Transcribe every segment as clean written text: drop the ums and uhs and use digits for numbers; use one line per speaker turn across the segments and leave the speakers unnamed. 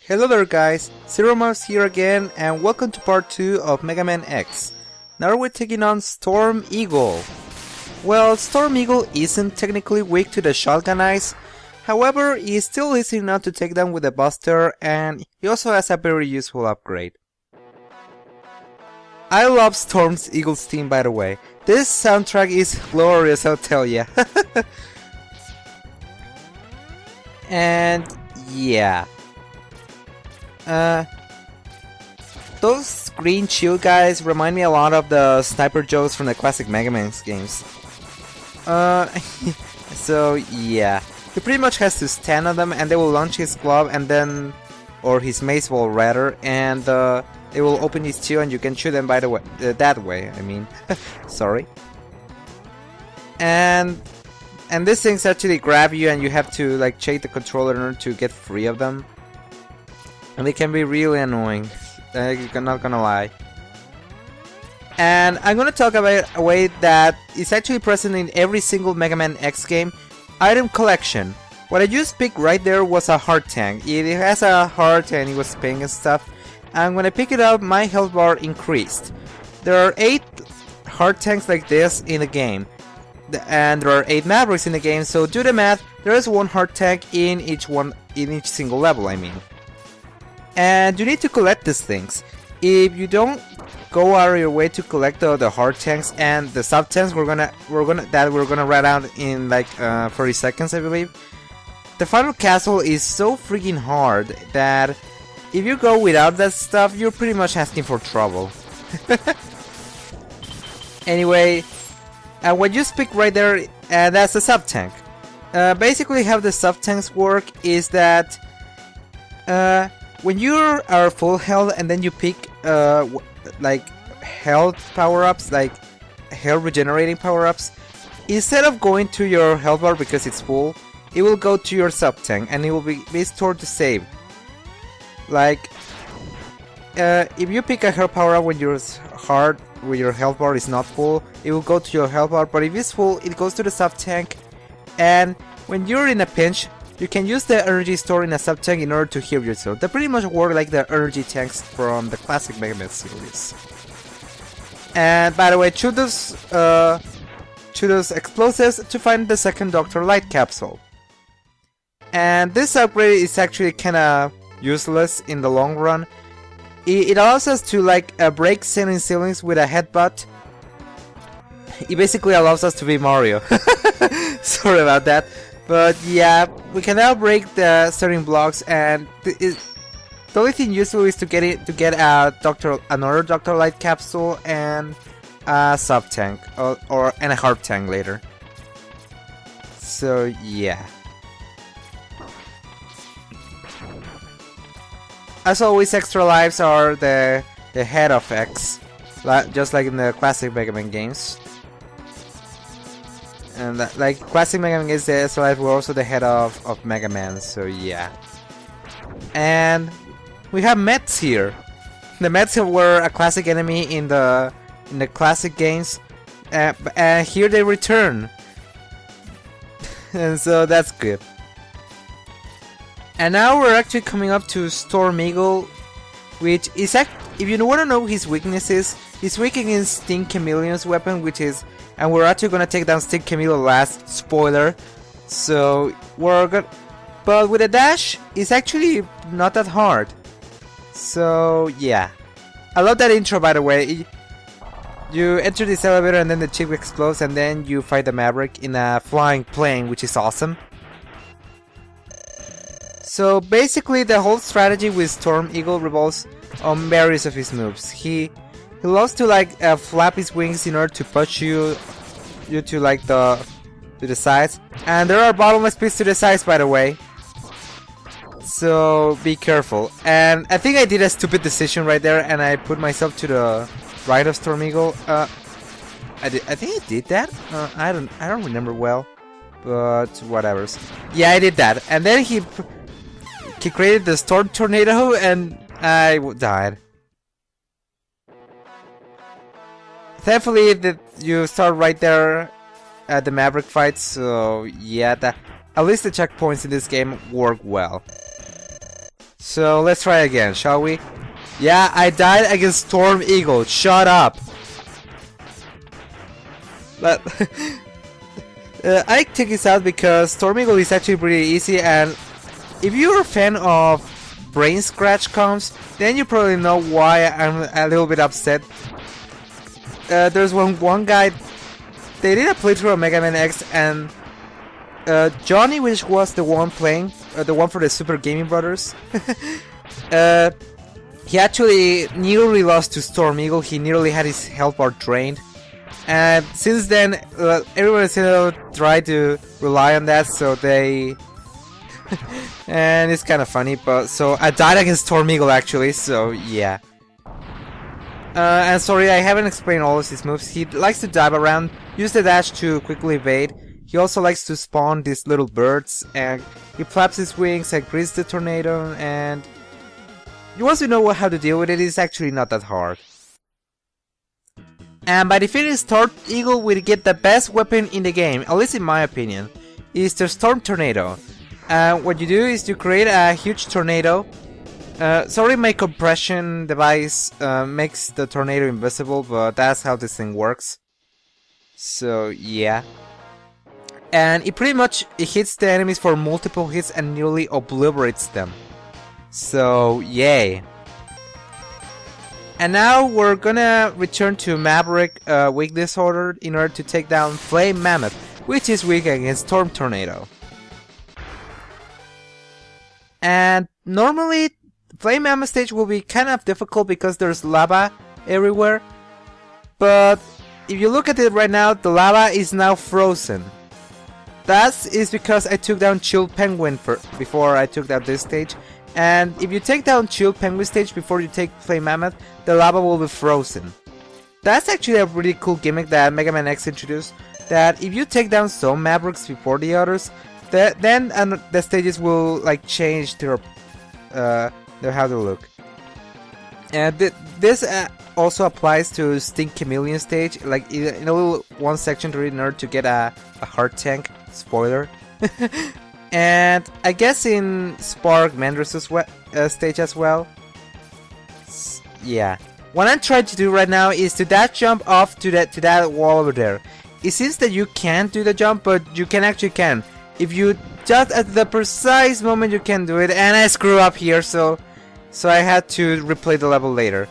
Hello there guys, ZeroMiles here again and welcome to part 2 of Mega Man X. Now we're taking on Storm Eagle. Well, Storm Eagle isn't technically weak to the shotgun eyes, however he is still easy enough to take down with a buster and he also has a very useful upgrade. I love Storm Eagle's theme, by the way. This soundtrack is glorious, I'll tell ya. And yeah. Those green shield guys remind me a lot of the sniper jokes from the classic Mega Man games. So yeah, he pretty much has to stand on them and they will launch his glove and then, or his mace ball rather, and they will open his shield and you can shoot them by the way, that way, I mean, sorry. And these things actually grab you and you have to like shake the controller in order to get free of them. And they can be really annoying, I'm not gonna lie. And I'm gonna talk about a way that is actually present in every single Mega Man X game, item collection. What I just picked right there was a heart tank. It has a heart and it was pink and stuff. And when I pick it up, my health bar increased. There are 8 heart tanks like this in the game. And there are 8 Mavericks in the game, so do the math, there is 1 heart tank in each single level, I mean. And you need to collect these things. If you don't go out of your way to collect the hard tanks and the sub tanks we're gonna write out in like 30 seconds, I believe. The final castle is so freaking hard that if you go without that stuff, you're pretty much asking for trouble. Anyway, what you pick right there, that's the sub tank. Basically, how the sub tanks work is that when you are full health and then you pick like health power-ups, like health regenerating power-ups, instead of going to your health bar because it's full, it will go to your sub tank and it will be stored to save. Like if you pick a health power-up when your health bar is not full, it will go to your health bar, but if it's full, it goes to the sub tank. And when you're in a pinch, you can use the energy stored in a sub-tank in order to heal yourself. They pretty much work like the energy tanks from the classic Mega Man series. And by the way, shoot those explosives to find the second Dr. Light capsule. And this upgrade is actually kinda useless in the long run. It allows us to like break ceilings with a headbutt. It basically allows us to be Mario. Sorry about that. But yeah, we can now break the certain blocks, and the only thing useful is to get another Dr. Light capsule and a sub tank and a heart tank later. So yeah. As always, extra lives are the head of X, just like in the classic Mega Man games. And like classic Mega Man games, the extra lives were also the head of Mega Man, so yeah. And we have Mets here. The Mets were a classic enemy in the classic games, and here they return. And so that's good. And now we're actually coming up to Storm Eagle, which is if you want to know his weaknesses, he's weak against Sting Chameleon's weapon, which is. And we're actually gonna take down Sting Chameleon last, spoiler. So we're good, but with a dash, it's actually not that hard. So yeah, I love that intro, by the way. You enter this elevator and then the chip explodes, and then you fight the Maverick in a flying plane, which is awesome. So basically, the whole strategy with Storm Eagle revolves on various of his moves. He loves to like flap his wings in order to push you to like to the sides, and there are bottomless pits to the sides, by the way. So be careful. And I think I did a stupid decision right there, and I put myself to the right of Storm Eagle. I think I did that. I don't remember well, but whatever. Yeah, I did that, and then he created the Storm Tornado, and I died. Thankfully, that you start right there at the Maverick fight, so yeah, at least the checkpoints in this game work well. So let's try again, shall we? Yeah, I died against Storm Eagle. Shut up. But I take this out because Storm Eagle is actually pretty easy, and if you're a fan of brain scratch comms, then you probably know why I'm a little bit upset. There's one guy. They did a playthrough of Mega Man X, and Johnny, which was the one playing, the one for the Super Gaming Brothers, he actually nearly lost to Storm Eagle. He nearly had his health bar drained. And since then, everyone has tried to rely on that, so they... and it's kind of funny, but... So, I died against Storm Eagle, actually, so yeah. And sorry, I haven't explained all of his moves. He likes to dive around, use the dash to quickly evade. He also likes to spawn these little birds, and he flaps his wings and greets the tornado, and... once you know how to deal with it, it's actually not that hard. And by defeating Storm Eagle, we get the best weapon in the game, at least in my opinion, is the Storm Tornado. What you do is you create a huge tornado. Sorry, my compression device makes the tornado invisible, but that's how this thing works. So yeah. And it pretty much hits the enemies for multiple hits and nearly obliterates them. So yay. And now we're gonna return to Maverick Weak Disorder in order to take down Flame Mammoth, which is weak against Storm Tornado. And normally Flame Mammoth stage will be kind of difficult because there's lava everywhere. But if you look at it right now, the lava is now frozen. That is because I took down Chill Penguin before I took down this stage. And if you take down Chill Penguin stage before you take Flame Mammoth, the lava will be frozen. That's actually a really cool gimmick that Mega Man X introduced, that if you take down some Mavericks before the others, then the stages will like change their how they look. And this also applies to Stink Chameleon stage, like in a little one section to read in order to get a heart tank. Spoiler. And I guess in Spark Mandrill's stage as well. Yeah. What I'm trying to do right now is to dash jump off to that wall over there. It seems that you can't do the jump, but you actually can. If you just at the precise moment you can do it, and I screw up here, so I had to replay the level later.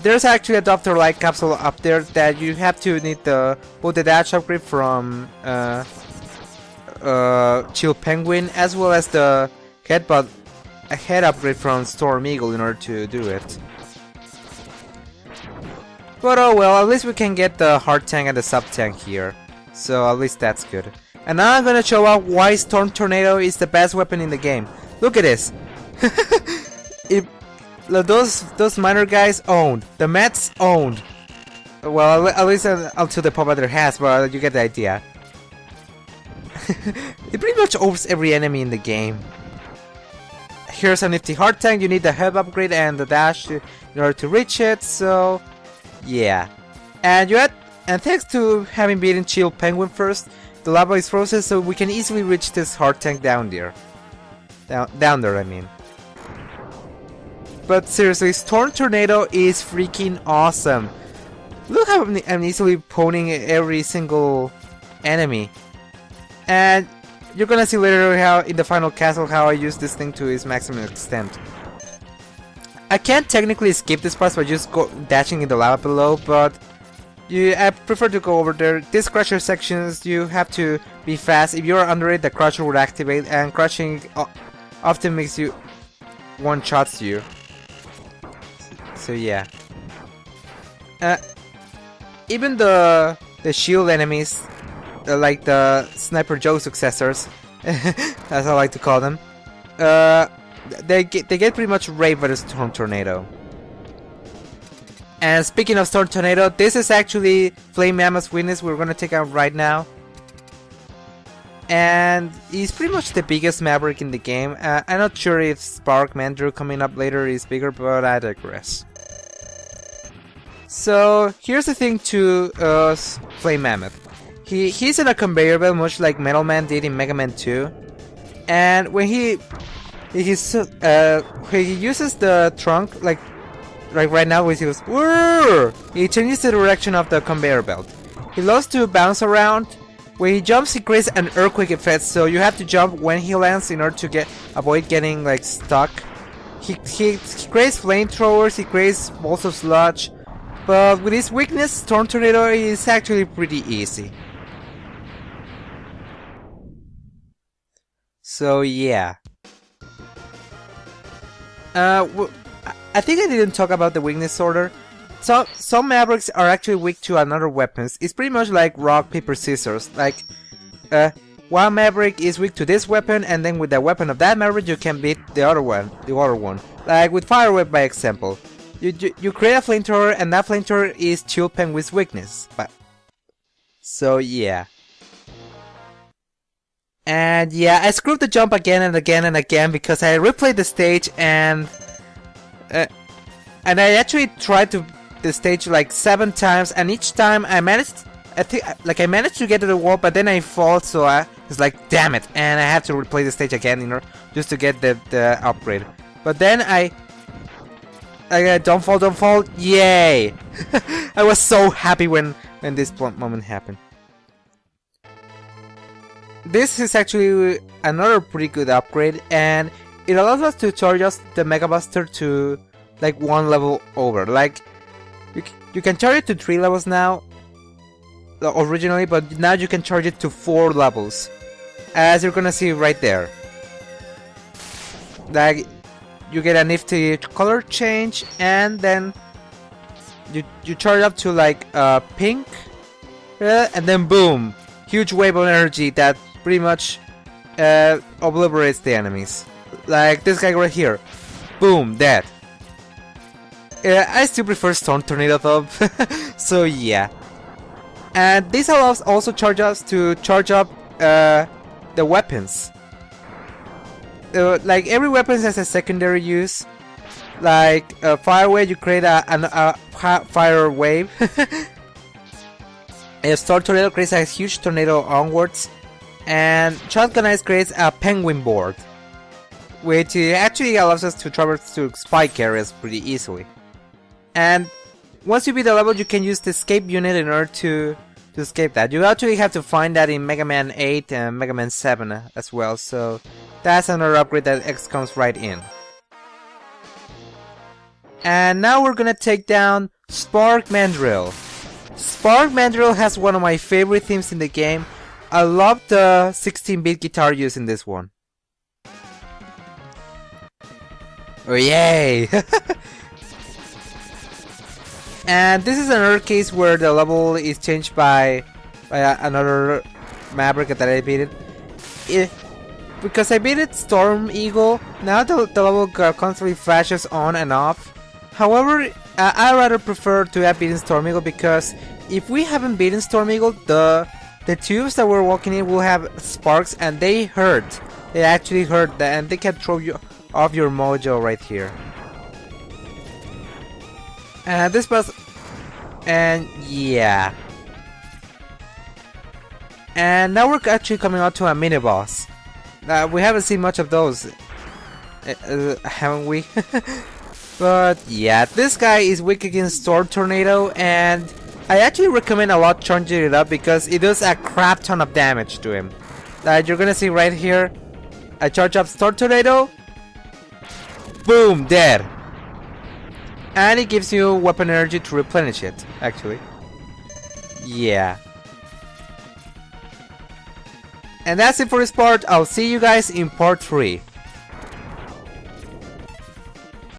There's actually a Dr. Light capsule up there that you have to need both the dash upgrade from Chill Penguin, as well as the head upgrade from Storm Eagle in order to do it. But oh well, at least we can get the heart tank and the sub tank here, so at least that's good. And now I'm gonna show out why Storm Tornado is the best weapon in the game. Look at this. Those minor guys owned, the Mets owned. Well, at least until they pop out their hats, but you get the idea. It pretty much owns every enemy in the game. Here's a nifty heart tank. You need the head upgrade and the dash in order to reach it. So, yeah. And thanks to having beaten Chill Penguin first, the lava is frozen, so we can easily reach this heart tank down there. Down there, I mean. But seriously, Storm Tornado is freaking awesome. Look how I'm easily poning every single enemy. And you're gonna see later how in the final castle how I use this thing to its maximum extent. I can't technically skip this part by just dashing in the lava below, but I prefer to go over there. These crusher sections, you have to be fast. If you're under it, the crusher would activate, and crushing often makes you one-shots you. So yeah. Even the shield enemies, like the Sniper Joe successors, as I like to call them, they get pretty much raped by the Storm Tornado. And speaking of Storm Tornado, this is actually Flame Mammoth's weakness we're gonna take out right now. And he's pretty much the biggest Maverick in the game. I'm not sure if Spark Mandrill coming up later is bigger, but I digress. So here's the thing to Flame Mammoth. He's in a conveyor belt much like Metal Man did in Mega Man 2. And when he he uses the trunk like right now, which he goes, "Whirr!" He changes the direction of the conveyor belt. He loves to bounce around. When he jumps, he creates an earthquake effect, so you have to jump when he lands in order to avoid getting like stuck. He creates flamethrowers, he creates balls of sludge, but with his weakness, Storm Tornado is actually pretty easy. So yeah. I think I didn't talk about the weakness order. So some Mavericks are actually weak to another weapons. It's pretty much like rock, paper, scissors. Like, one Maverick is weak to this weapon, and then with the weapon of that Maverick you can beat the other one. Like with Fire Whip, by example. You create a flamethrower, and that flamethrower is Chill Penguin's weakness. So yeah. And yeah, I screwed the jump again and again and again because I replayed the stage and I actually tried the stage like 7 times, and each time I managed to get to the wall, but then I fall, so I was like, damn it, and I have to replay the stage again, you know, just to get the upgrade. But then I don't fall, yay! I was so happy when this moment happened. This is actually another pretty good upgrade, and it allows us to charge us the Mega Buster to like 1 level over. Like you can charge it to 3 levels now originally, but now you can charge it to 4 levels, as you're gonna see right there. Like you get a nifty color change, and then you charge up to like pink, and then boom, huge wave of energy that pretty much obliterates the enemies. Like this guy right here, boom, dead. I still prefer Storm Tornado though, so yeah. And this allows also us to charge up the weapons. Like every weapon has a secondary use. Like Fire Wave, you create a fire wave. A Storm Tornado creates a huge tornado onwards, and Shotgun Ice creates a penguin board, which actually allows us to traverse to spike areas pretty easily. And once you beat the level, you can use the escape unit in order to escape that. You actually have to find that in Mega Man 8 and Mega Man 7 as well, so that's another upgrade that X comes right in. And now we're gonna take down Spark Mandrill. Spark Mandrill has one of my favorite themes in the game. I love the 16-bit guitar use in this one. Oh yay! And this is another case where the level is changed by another Maverick that I beat it. Because I beat it Storm Eagle, now the level constantly flashes on and off. However, I rather prefer to have beaten Storm Eagle, because if we haven't beaten Storm Eagle, the tubes that we're walking in will have sparks, and they hurt. They actually hurt, and they can throw you off your mojo right here. And this was, and yeah. And now we're actually coming out to a mini boss. We haven't seen much of those, haven't we? But yeah, this guy is weak against Storm Tornado, and I actually recommend a lot changing it up because it does a crap ton of damage to him. Like you're gonna see right here, I charge up Storm Tornado, boom, dead. And it gives you weapon energy to replenish it, actually. Yeah. And that's it for this part. I'll see you guys in part 3.